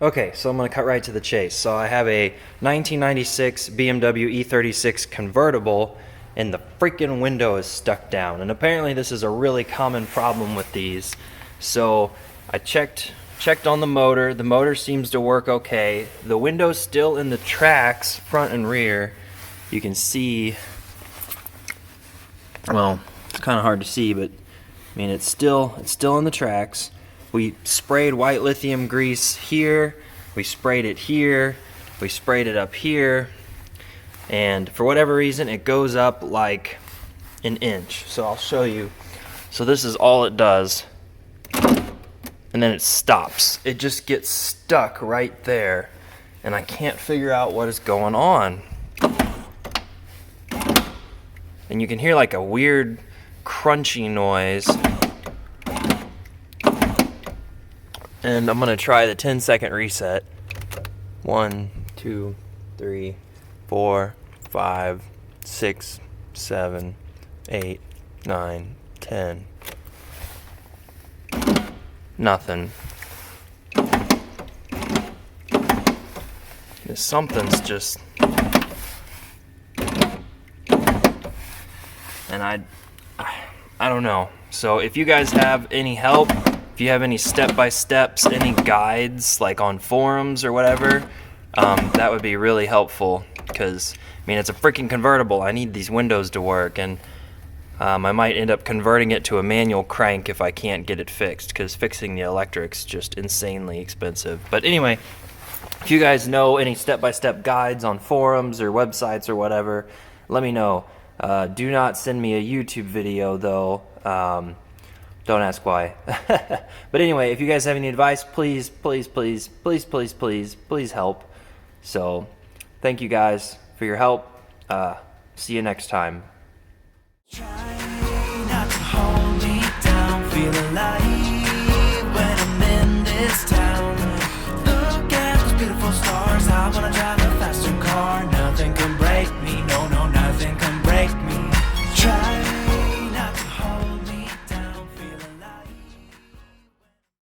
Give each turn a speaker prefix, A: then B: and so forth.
A: Okay, so I'm going to cut right to the chase. So I have a 1996 BMW E36 convertible, and the freaking window is stuck down. And apparently this is a really common problem with these. So I checked on the motor. The motor seems to work okay. The window's still in the tracks, front and rear. You can see, well, it's kind of hard to see, but I mean, it's still in the tracks. We sprayed white lithium grease here, we sprayed it here, we sprayed it up here, and for whatever reason it goes up like an inch. So I'll show you. So this is all it does, and then it stops. It just gets stuck right there, and I can't figure out what is going on. And you can hear like a weird crunchy noise. And I'm gonna try the 10-second reset. 1, 2, 3, 4, 5, 6, 7, 8, 9, 10. Nothing. Something's just... And I don't know. So if you guys have any help, if you have any step-by-steps, any guides like on forums or whatever, that would be really helpful, because I mean, it's a freaking convertible. I need these windows to work, and I might end up converting it to a manual crank if I can't get it fixed, because fixing the electric's just insanely expensive. But anyway, if you guys know any step-by-step guides on forums or websites or whatever, let me know. Do not send me a YouTube video though. Don't ask why. But anyway, if you guys have any advice, please help. So thank you guys for your help. See you next time.